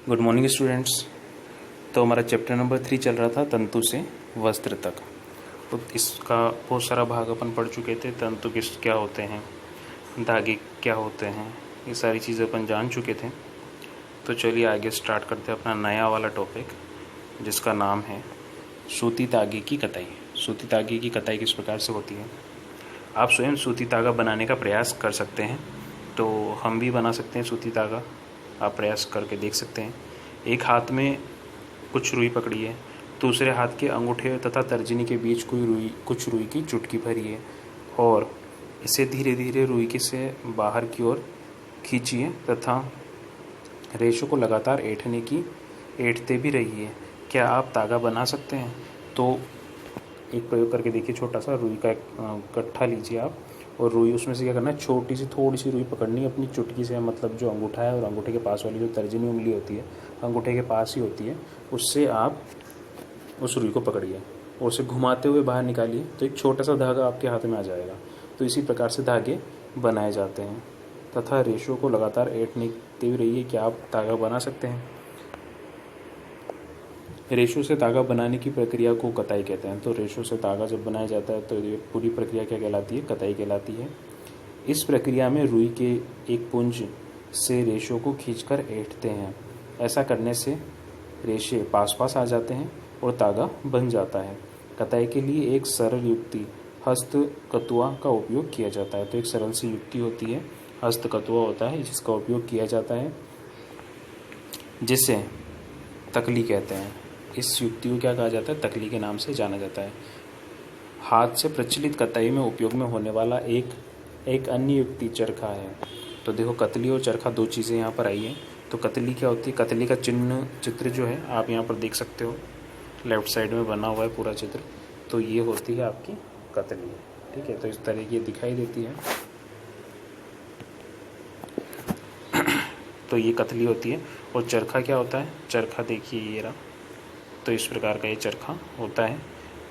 Good morning students. तो हमारा chapter number 3 चल रहा था तंतु से वस्त्र तक। तो इसका बहुत सारा भाग अपन पढ़ चुके थे। तंतु क्या होते हैं, धागे क्या होते हैं, ये सारी चीज़ें अपन जान चुके थे। तो चलिए आगे स्टार्ट करते हैं अपना नया वाला टॉपिक, जिसका नाम है सूती धागे की कताई। सूती धागे की कताई किस प्रकार से होती है। आप स्वयं सूती धागा बनाने का प्रयास कर सकते हैं। तो हम भी बना सकते हैं सूती धागा, आप प्रयास करके देख सकते हैं। एक हाथ में कुछ रुई पकड़ी है, दूसरे हाथ के अंगूठे तथा तर्जनी के बीच कुछ रुई की चुटकी भरी है और इसे धीरे धीरे रुई से बाहर की ओर खींचिए तथा रेशों को लगातार ऐंठते भी रहिए। क्या आप धागा बना सकते हैं? तो एक प्रयोग करके देखिए। छोटा सा रुई का गट्ठा लीजिए आप, और रुई उसमें से क्या करना है, थोड़ी सी रुई पकड़नी है अपनी चुटकी से, मतलब जो अंगूठा है और अंगूठे के पास वाली जो तर्जनी उंगली होती है, अंगूठे के पास ही होती है, उससे आप उस रुई को पकड़िए और उसे घुमाते हुए बाहर निकालिए। तो एक छोटा सा धागा आपके हाथ में आ जाएगा। तो इसी प्रकार से धागे बनाए जाते हैं तथा रेशों को लगातार ऐंठते भी रहिए। क्या आप धागा बना सकते हैं? रेशों से धागा बनाने की प्रक्रिया को कताई कहते हैं। तो रेशों से धागा जब बनाया जाता है तो ये पूरी प्रक्रिया क्या कहलाती है? कताई कहलाती है। इस प्रक्रिया में रुई के एक पुंज से रेशों को खींचकर ऐंठते हैं। ऐसा करने से रेशे पास पास आ जाते हैं और धागा बन जाता है। कताई के लिए एक सरल युक्ति हस्तकतुआ का उपयोग किया जाता है। तो एक सरल सी युक्ति होती है, हस्तकतुआ होता है, जिसका उपयोग किया जाता है, जिसे तकली कहते हैं। इस युक्ति को क्या कहा जाता है? तकली के नाम से जाना जाता है। हाथ से प्रचलित कताई में उपयोग में होने वाला एक अन्य युक्ति चरखा है। तो देखो, कतली और चरखा दो चीज़ें यहाँ पर आई हैं। तो कतली क्या होती है? कतली का चित्र जो है आप यहाँ पर देख सकते हो, लेफ्ट साइड में बना हुआ है पूरा चित्र। तो ये होती है आपकी कतली, ठीक है। तो इस तरह की दिखाई देती है। तो ये कतली होती है। और चरखा क्या होता है? चरखा देखिए ये रहा। तो इस प्रकार का ये चरखा होता है।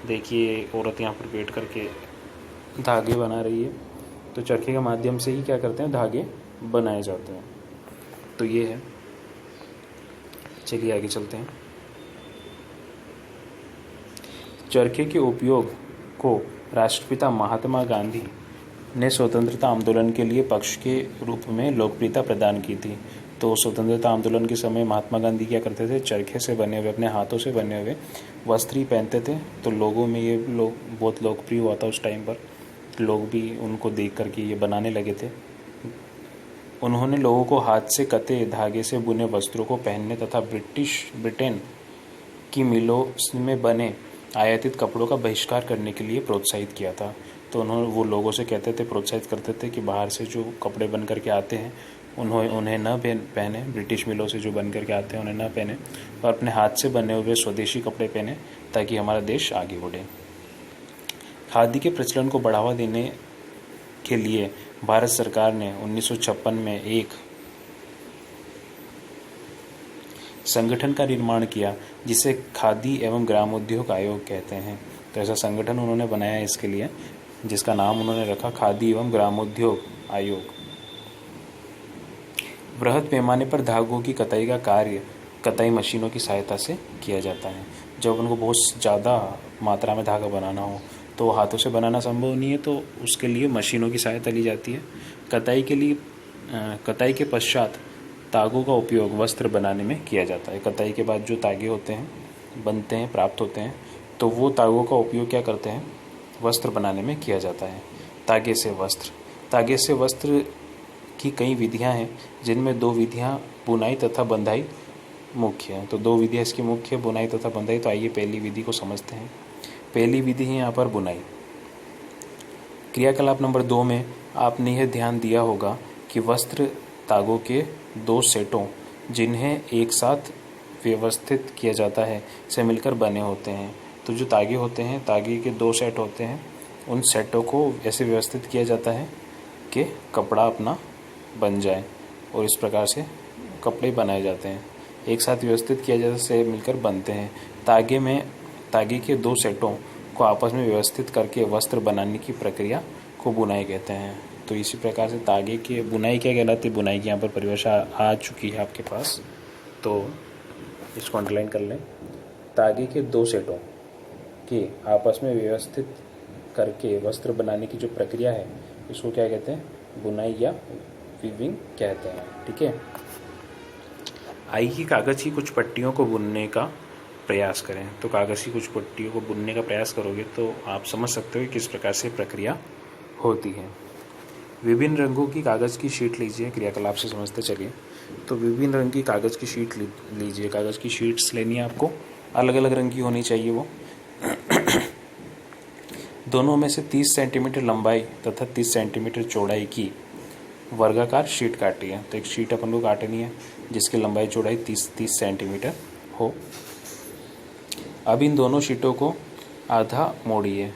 देखिए औरत यहाँ पर बैठ करके धागे बना रही है। तो चरखे के माध्यम से ही क्या करते हैं? धागे बनाए जाते हैं। तो ये है। चलिए आगे चलते हैं। चरखे के उपयोग को राष्ट्रपिता महात्मा गांधी ने स्वतंत्रता आंदोलन के लिए पक्ष के रूप में लोकप्रियता प्रदान की थी। तो स्वतंत्रता आंदोलन के समय महात्मा गांधी क्या करते थे? चरखे से बने हुए, अपने हाथों से बने हुए वस्त्र ही पहनते थे। तो लोगों में ये बहुत लोकप्रिय हुआ था उस टाइम पर। लोग भी उनको देख करके ये बनाने लगे थे। उन्होंने लोगों को हाथ से कते धागे से बुने वस्त्रों को पहनने तथा ब्रिटेन की मिलों में बने आयातित कपड़ों का बहिष्कार करने के लिए प्रोत्साहित किया था। तो वो लोगों से कहते थे, प्रोत्साहित करते थे कि बाहर से जो कपड़े बन करके आते हैं उन्हें न पहने, ब्रिटिश मिलों से जो बन करके आते हैं उन्हें न पहने, और अपने हाथ से बने हुए स्वदेशी कपड़े पहने, ताकि हमारा देश आगे बढ़े। खादी के प्रचलन को बढ़ावा देने के लिए भारत सरकार ने 1956 में एक संगठन का निर्माण किया, जिसे खादी एवं ग्रामोद्योग आयोग कहते हैं। तो ऐसा संगठन उन्होंने बनाया इसके लिए, जिसका नाम उन्होंने रखा खादी एवं ग्रामोद्योग आयोग। बृहद पैमाने पर धागों की कताई का कार्य कताई मशीनों की सहायता से किया जाता है। जब उनको बहुत ज़्यादा मात्रा में धागा बनाना हो तो हाथों से बनाना संभव नहीं है, तो उसके लिए मशीनों की सहायता ली जाती है। कताई के पश्चात धागों का उपयोग वस्त्र बनाने में किया जाता है। कताई के बाद जो धागे होते हैं, बनते हैं, प्राप्त होते हैं, तो वो धागों का उपयोग क्या करते हैं? वस्त्र बनाने में किया जाता है। धागे से वस्त्र की कई विधियां हैं, जिनमें दो विधियां बुनाई तथा बंधाई मुख्य है। तो दो विधियां इसकी मुख्य, बुनाई तथा बंधाई। तो आइए पहली विधि को समझते हैं। पहली विधि है यहाँ पर बुनाई। क्रियाकलाप नंबर 2 में आपने यह ध्यान दिया होगा कि वस्त्र धागों के 2 सेटों, जिन्हें एक साथ व्यवस्थित किया जाता है, से मिलकर बने होते हैं। तो जो धागे होते हैं, धागे के 2 सेट होते हैं, उन सेटों को ऐसे व्यवस्थित किया जाता है कि कपड़ा अपना बन जाए, और इस प्रकार से कपड़े बनाए जाते हैं। एक साथ व्यवस्थित किया जाता है, से मिलकर बनते हैं। धागे के 2 सेटों को आपस में व्यवस्थित करके वस्त्र बनाने की प्रक्रिया को बुनाई कहते हैं। तो इसी प्रकार से धागे की बुनाई क्या कहलाती है? बुनाई की यहाँ पर परिभाषा आ चुकी है आपके पास। तो इसको अंडरलाइन कर लें। तागे के दो सेटों के आपस में व्यवस्थित करके वस्त्र बनाने की जो प्रक्रिया है इसको क्या कहते हैं? बुनाई या वीविंग कहते हैं। ठीक है। आइए कागज़ की कुछ पट्टियों को बुनने का प्रयास करें। तो कागज़ की कुछ पट्टियों को बुनने का प्रयास करोगे तो आप समझ सकते हो कि किस प्रकार से प्रक्रिया होती है। विभिन्न रंगों की कागज़ की शीट लीजिए। क्रियाकलाप से समझते चलिए। तो विभिन्न रंग की कागज़ की शीट लीजिए। कागज़ की शीट्स लेनी है आपको, अलग अलग रंग की होनी चाहिए वो। दोनों में से 30 सेंटीमीटर लंबाई तथा 30 सेंटीमीटर चौड़ाई की वर्गाकार शीट काटी है। तो एक शीट अपन को काटनी है जिसकी लंबाई चौड़ाई 30 सेंटीमीटर हो। अब इन दोनों शीटों को आधा मोड़िए।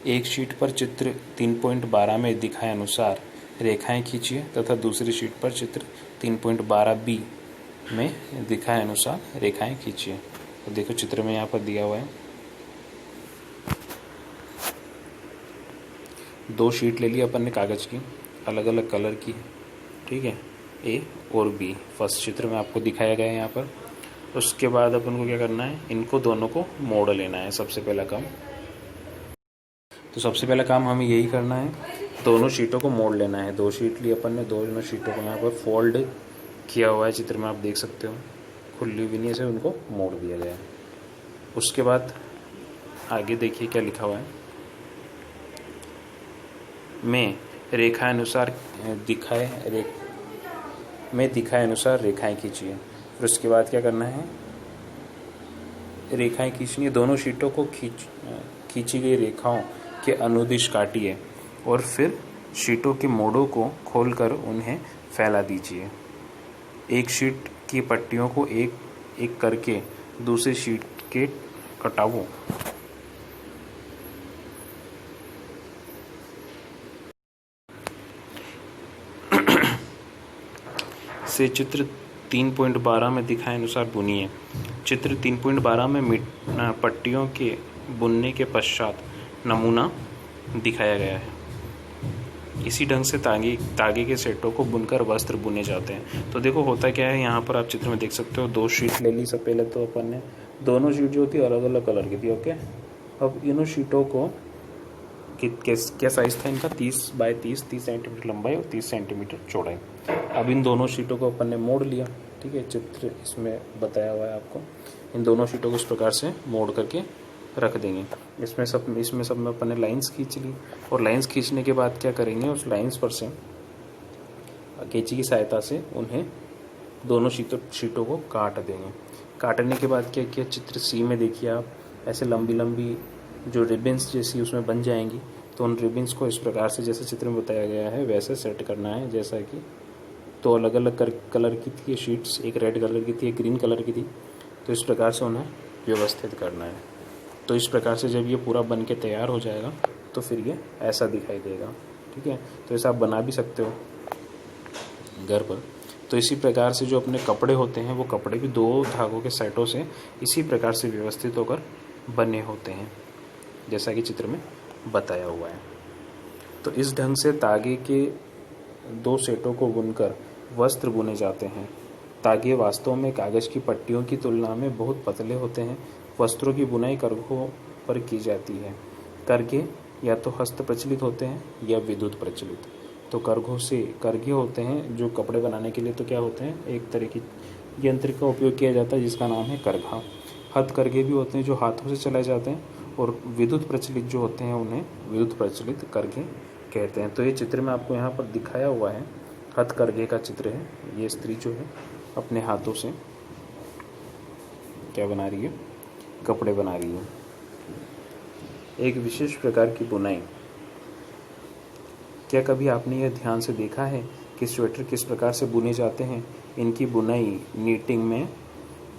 एक शीट पर चित्र 3.12 में दिखाए अनुसार रेखाएं खींचिए तथा दूसरी शीट पर चित्र 3.12b में दिखाए अनुसार रेखाएं खींचिए। तो देखो चित्र में यहाँ पर दिया हुआ है, दो शीट ले ली अपन ने कागज़ की, अलग अलग कलर की। ठीक है, ए और बी फर्स्ट चित्र में आपको दिखाया गया है यहाँ पर। उसके बाद अपन को क्या करना है? इनको दोनों को मोड़ लेना है सबसे पहला काम। तो सबसे पहला काम हमें यही करना है, दोनों शीटों को मोड़ लेना है। दो शीट ली अपन ने, दोनों शीटों को यहाँ पर फोल्ड किया हुआ है, चित्र में आप देख सकते हो, खुली हुई नहीं से उनको मोड़ दिया गया है। उसके बाद आगे देखिए क्या लिखा हुआ है, में रेखानुसार दिखाए अनुसार रेखाएं खींचिए। फिर उसके बाद क्या करना है? रेखाएं खींचनी है। दोनों शीटों को खींची गई रेखाओं के अनुदिश काटिए और फिर शीटों के मोड़ों को खोलकर उन्हें फैला दीजिए। एक शीट की पट्टियों को एक एक करके दूसरी शीट के कटावों से चित्र 3.12 में दिखाए अनुसार बुनिए। चित्र 3.12 में पट्टियों के बुनने के पश्चात नमूना दिखाया गया है। इसी ढंग से तागे के सेटों को बुनकर वस्त्र बुने जाते हैं। तो देखो होता क्या है, यहाँ पर आप चित्र में देख सकते हो, दो शीट ले ली। सब पहले तो अपन ने दोनों शीट जो थी अलग अलग कलर की थी। ओके, अब इन शीटों को क्या साइज़ था इनका? 30 बाय 30 सेंटीमीटर लंबाई और 30 सेंटीमीटर चौड़ाई। अब इन दोनों शीटों को अपन ने मोड़ लिया। ठीक है, चित्र इसमें बताया हुआ है आपको। इन दोनों शीटों को इस प्रकार से मोड़ करके रख देंगे। इसमें सब में अपन ने लाइंस खींच ली, और लाइंस खींचने के बाद क्या करेंगे, उस लाइंस पर से कैंची की सहायता से उन्हें दोनों शीटों को काट देंगे। काटने के बाद क्या किया, चित्र सी में देखिए आप, ऐसे लंबी लंबी जो रिबन्स जैसी उसमें बन जाएंगी। तो उन रिबन्स को इस प्रकार से जैसे चित्र में बताया गया है वैसे सेट करना है। जैसा कि तो अलग अलग कलर की थी ये शीट्स, एक रेड कलर की थी, एक ग्रीन कलर की थी। तो इस प्रकार से उन्हें व्यवस्थित करना है। तो इस प्रकार से जब ये पूरा बन के तैयार हो जाएगा तो फिर ये ऐसा दिखाई देगा। ठीक है, तो ऐसा आप बना भी सकते हो घर पर। तो इसी प्रकार से जो अपने कपड़े होते हैं वो कपड़े भी दो धागों के सेटों से इसी प्रकार से व्यवस्थित होकर बने होते हैं, जैसा कि चित्र में बताया हुआ है। तो इस ढंग से तागे के दो सेटों को बुनकर वस्त्र बुने जाते हैं। तागे वास्तव में कागज़ की पट्टियों की तुलना में बहुत पतले होते हैं। वस्त्रों की बुनाई करघों पर की जाती है। करघे या तो हस्त प्रचलित होते हैं या विद्युत प्रचलित। तो करघे होते हैं जो कपड़े बनाने के लिए तो क्या होते हैं, एक तरह की यंत्र का उपयोग किया जाता है जिसका नाम है करघा। हथ करघे भी होते हैं जो हाथों से चलाए जाते हैं, और विद्युत प्रचलित जो होते हैं उन्हें विद्युत प्रचलित करघे कहते हैं। तो ये चित्र में आपको यहाँ पर दिखाया हुआ है, हथ करघे का चित्र है। ये स्त्री जो है अपने हाथों से क्या बना रही है, कपड़े बना रही है। एक विशेष प्रकार की बुनाई। क्या कभी आपने यह ध्यान से देखा है कि स्वेटर किस प्रकार से बुने जाते हैं? इनकी बुनाई नीटिंग में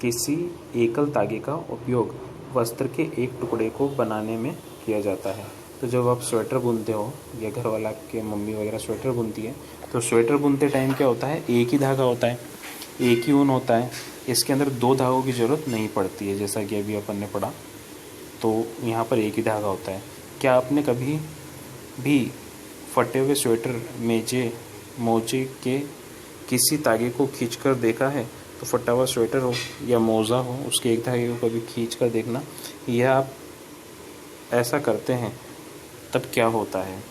किसी एकल तागे का उपयोग वस्त्र के एक टुकड़े को बनाने में किया जाता है। तो जब आप स्वेटर बुनते हो या घर वाला के मम्मी वगैरह स्वेटर बुनती है, तो स्वेटर बुनते टाइम क्या होता है, एक ही धागा होता है, एक ही ऊन होता है। इसके अंदर दो धागों की ज़रूरत नहीं पड़ती है, जैसा कि अभी अपन ने पढ़ा। तो यहाँ पर एक ही धागा होता है। क्या आपने कभी भी फटे हुए स्वेटर मोजे के किसी तागे को खींचकर देखा है? तो फटा हुआ स्वेटर हो या मोज़ा हो, उसके एक धागे को कभी खींच कर देखना। यह आप ऐसा करते हैं तब क्या होता है,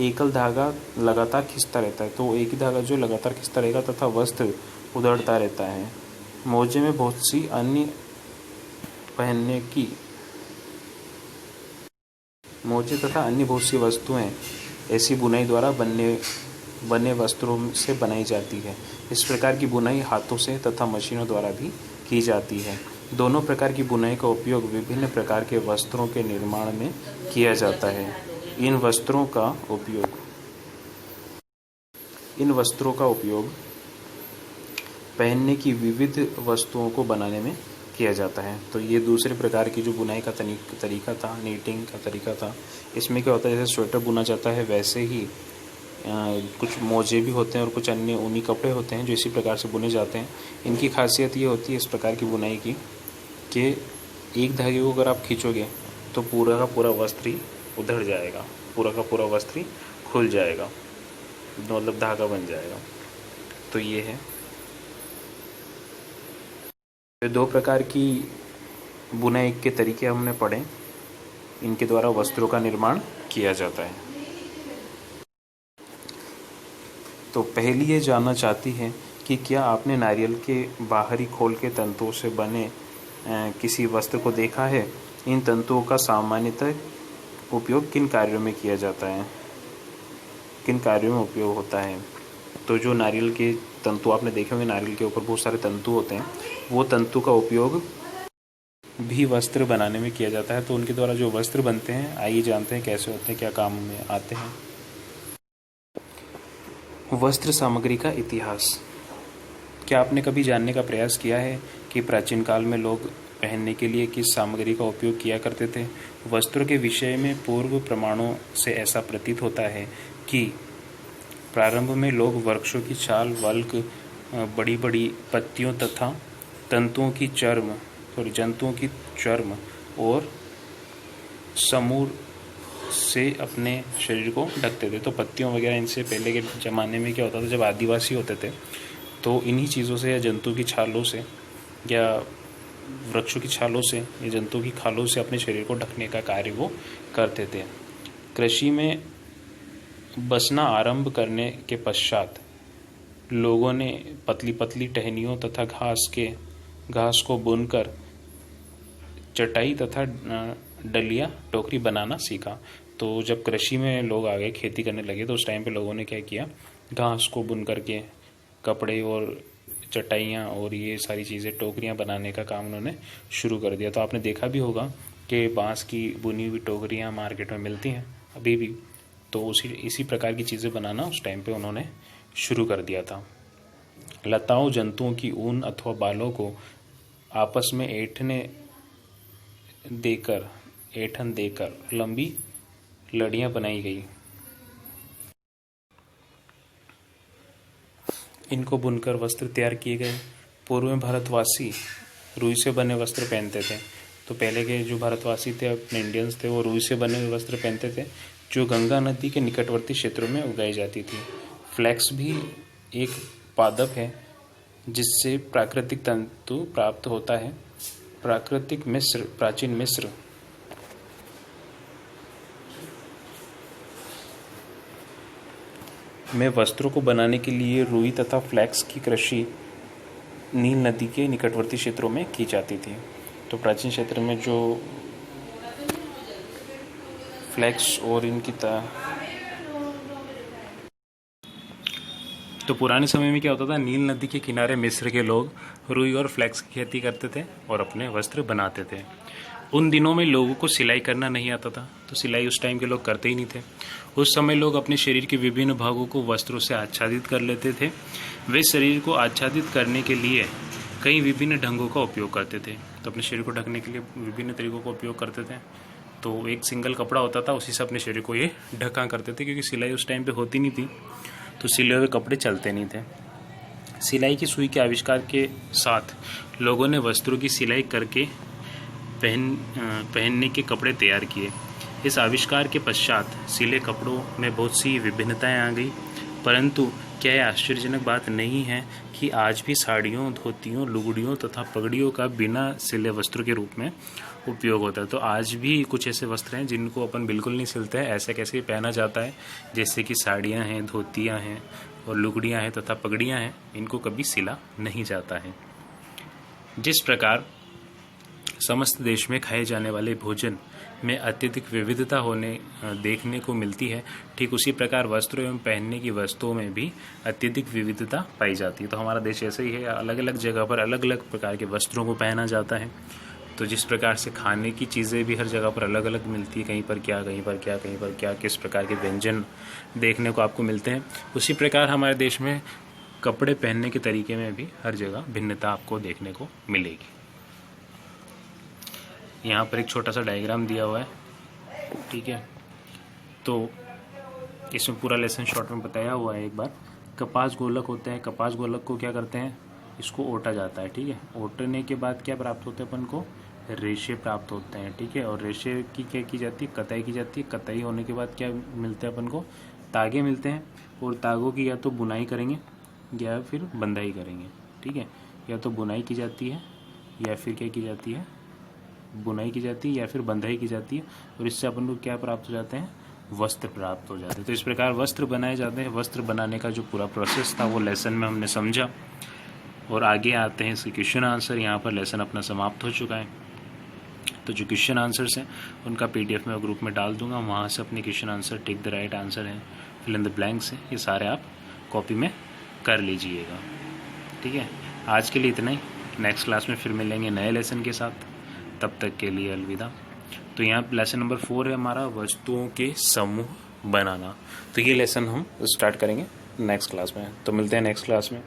एकल धागा लगातार खींचता रहता है, तो एक ही धागा जो लगातार खींचता रहेगा तथा वस्त्र उधड़ता रहता है। मोजे में बहुत सी अन्य पहनने की मोजे तथा अन्य बहुत सी वस्तुएं ऐसी बुनाई द्वारा बने वस्त्रों से बनाई जाती है। इस प्रकार की बुनाई हाथों से तथा मशीनों द्वारा भी की जाती है। दोनों प्रकार की बुनाई का उपयोग विभिन्न प्रकार के वस्त्रों के निर्माण में किया जाता है। इन वस्त्रों का उपयोग पहनने की विविध वस्तुओं को बनाने में किया जाता है। तो ये दूसरे प्रकार की जो बुनाई का तरीका था, नीटिंग का तरीका था। इसमें क्या होता है, जैसे स्वेटर बुना जाता है वैसे ही कुछ मोजे भी होते हैं और कुछ अन्य ऊनी कपड़े होते हैं जो इसी प्रकार से बुने जाते हैं। इनकी खासियत ये होती है इस प्रकार की बुनाई की कि एक धागे को अगर आप खींचोगे तो पूरा का पूरा वस्त्र ही उधड़ जाएगा, पूरा का पूरा वस्त्र ही खुल जाएगा, मतलब धागा बन जाएगा। तो ये है, दो प्रकार की बुनाई के तरीके हमने पढ़े, इनके द्वारा वस्त्रों का निर्माण किया जाता है। तो पहली ये जानना चाहती है कि क्या आपने नारियल के बाहरी खोल के तंतुओं से बने किसी वस्त्र को देखा है? इन तंतुओं का सामान्यतः उपयोग किन कार्यों में किया जाता है, किन कार्यों में उपयोग होता है? तो जो नारियल के तंतु आपने देखे होंगे, नारियल के ऊपर बहुत सारे तंतु होते हैं, वो तंतु का उपयोग भी वस्त्र बनाने में किया जाता है। तो उनके द्वारा जो वस्त्र बनते हैं, आइए जानते हैं कैसे होते हैं, क्या काम में आते हैं। वस्त्र सामग्री का इतिहास। क्या आपने कभी जानने का प्रयास किया है कि प्राचीन काल में लोग पहनने के लिए किस सामग्री का उपयोग किया करते थे? वस्त्रों के विषय में पूर्व प्रमाणों से ऐसा प्रतीत होता है कि प्रारंभ में लोग वृक्षों की छाल, वल्क, बड़ी बड़ी पत्तियों तथा जंतुओं की चर्म और समूर से अपने शरीर को ढकते थे। तो पत्तियों वगैरह, इनसे पहले के ज़माने में क्या होता था, जब आदिवासी होते थे तो इन्हीं चीज़ों से या जंतु की छालों से या वृक्षों की छालों से या जंतु की खालों से अपने शरीर को ढकने का कार्य वो करते थे। कृषि में बसना आरंभ करने के पश्चात लोगों ने पतली पतली टहनियों तथा घास को बुनकर चटाई तथा डलिया टोकरी बनाना सीखा। तो जब कृषि में लोग आ गए, खेती करने लगे, तो उस टाइम पे लोगों ने क्या किया, घास को बुन करके कपड़े और चटाइयाँ और ये सारी चीज़ें, टोकरियाँ बनाने का काम उन्होंने शुरू कर दिया। तो आपने देखा भी होगा कि बांस की बुनी हुई टोकरियाँ मार्केट में मिलती हैं अभी भी। तो इसी प्रकार की चीज़ें बनाना उस टाइम पे उन्होंने शुरू कर दिया था। लताओं, जंतुओं की ऊन अथवा बालों को आपस में ऐंठन देकर लंबी लड़ियां बनाई गई। इनको बुनकर वस्त्र तैयार किए गए। पूर्व में भारतवासी रुई से बने वस्त्र पहनते थे। तो पहले के जो भारतवासी थे, अपने इंडियंस थे, वो रुई से बने हुए वस्त्र पहनते थे जो गंगा नदी के निकटवर्ती क्षेत्रों में उगाई जाती थी। फ्लैक्स भी एक पादप है जिससे प्राकृतिक तंतु प्राप्त होता है। प्राचीन मिस्र में वस्त्रों को बनाने के लिए रुई तथा फ्लैक्स की कृषि नील नदी के निकटवर्ती क्षेत्रों में की जाती थी। तो प्राचीन क्षेत्र में जो फ्लैक्स और इनकी तो पुराने समय में क्या होता था, नील नदी के किनारे मिस्र के लोग रुई और फ्लैक्स की खेती करते थे और अपने वस्त्र बनाते थे। उन दिनों में लोगों को सिलाई करना नहीं आता था, तो सिलाई उस टाइम के लोग करते ही नहीं थे। उस समय लोग अपने शरीर के विभिन्न भागों को वस्त्रों से आच्छादित कर लेते थे। वे शरीर को आच्छादित करने के लिए कई विभिन्न ढंगों का उपयोग करते थे। तो अपने शरीर को ढकने के लिए विभिन्न तरीकों का उपयोग करते थे। तो एक सिंगल कपड़ा होता था, उसी से अपने शरीर को ये ढका करते थे, क्योंकि सिलाई उस टाइम पे होती नहीं थी, तो सिले हुए कपड़े चलते नहीं थे। सिलाई की सुई के आविष्कार के साथ लोगों ने वस्त्रों की सिलाई करके पहनने के कपड़े तैयार किए। इस आविष्कार के पश्चात सिले कपड़ों में बहुत सी विभिन्नताएं आ गई, परंतु क्या यह आश्चर्यजनक बात नहीं है कि आज भी साड़ियों, धोतियों, लुगड़ियों तथा पगड़ियों का बिना सिले वस्त्र के रूप में उपयोग होता है। तो आज भी कुछ ऐसे वस्त्र हैं जिनको अपन बिल्कुल नहीं सिलते हैं, ऐसे कैसे पहना जाता है, जैसे कि साड़ियाँ हैं, धोतियाँ हैं और लुगड़ियाँ हैं तथा पगड़ियाँ हैं, इनको कभी सिला नहीं जाता है। जिस प्रकार समस्त देश में खाए जाने वाले भोजन में अत्यधिक विविधता देखने को मिलती है, ठीक उसी प्रकार वस्त्र एवं पहनने की वस्तुओं में भी अत्यधिक विविधता पाई जाती है। तो हमारा देश ऐसे ही है, अलग अलग जगह पर अलग अलग प्रकार के वस्त्रों को पहना जाता है। तो जिस प्रकार से खाने की चीज़ें भी हर जगह पर अलग अलग मिलती है, कहीं पर क्या, कहीं पर क्या, कहीं पर क्या, किस प्रकार के व्यंजन देखने को आपको मिलते हैं, उसी प्रकार हमारे देश में कपड़े पहनने के तरीके में भी हर जगह भिन्नता आपको देखने को मिलेगी। यहाँ पर एक छोटा सा डायग्राम दिया हुआ है, ठीक है। तो इसमें पूरा लेसन शॉर्ट में बताया हुआ है। एक बार कपास गोलक होते हैं, कपास गोलक को क्या करते हैं, इसको ओटा जाता है, ठीक है। ओटने के बाद क्या प्राप्त होते हैं अपन को, रेशे प्राप्त होते हैं, ठीक है। और रेशे की क्या की जाती है, कताई की जाती है। कताई होने के बाद क्या मिलते हैं अपन को, तागे मिलते हैं। और तागों की या तो बुनाई करेंगे या फिर बंधाई करेंगे, ठीक है। या तो बुनाई की जाती है या फिर क्या की जाती है, बुनाई की जाती है या फिर बंधाई की जाती है। और इससे अपन को क्या प्राप्त हो जाते हैं, वस्त्र प्राप्त हो जाते हैं। तो इस प्रकार वस्त्र बनाए जाते हैं। वस्त्र बनाने का जो पूरा प्रोसेस था वो लेसन में हमने समझा। और आगे आते हैं इसके क्वेश्चन आंसर। यहाँ पर लेसन अपना समाप्त हो चुका है। तो जो क्वेश्चन आंसर्स हैं उनका PDF में ग्रुप में डाल दूंगा, वहाँ से अपने question answer tick the right answer है, फिल इन द ब्लैंक्स है, ये सारे आप कॉपी में कर लीजिएगा, ठीक है। आज के लिए इतना ही। नेक्स्ट क्लास में फिर मिलेंगे नए लेसन के साथ, तब तक के लिए अलविदा। तो यहाँ लेसन नंबर 4 है हमारा, वस्तुओं के समूह बनाना। तो ये लेसन हम स्टार्ट करेंगे नेक्स्ट क्लास में। तो मिलते हैं नेक्स्ट क्लास में।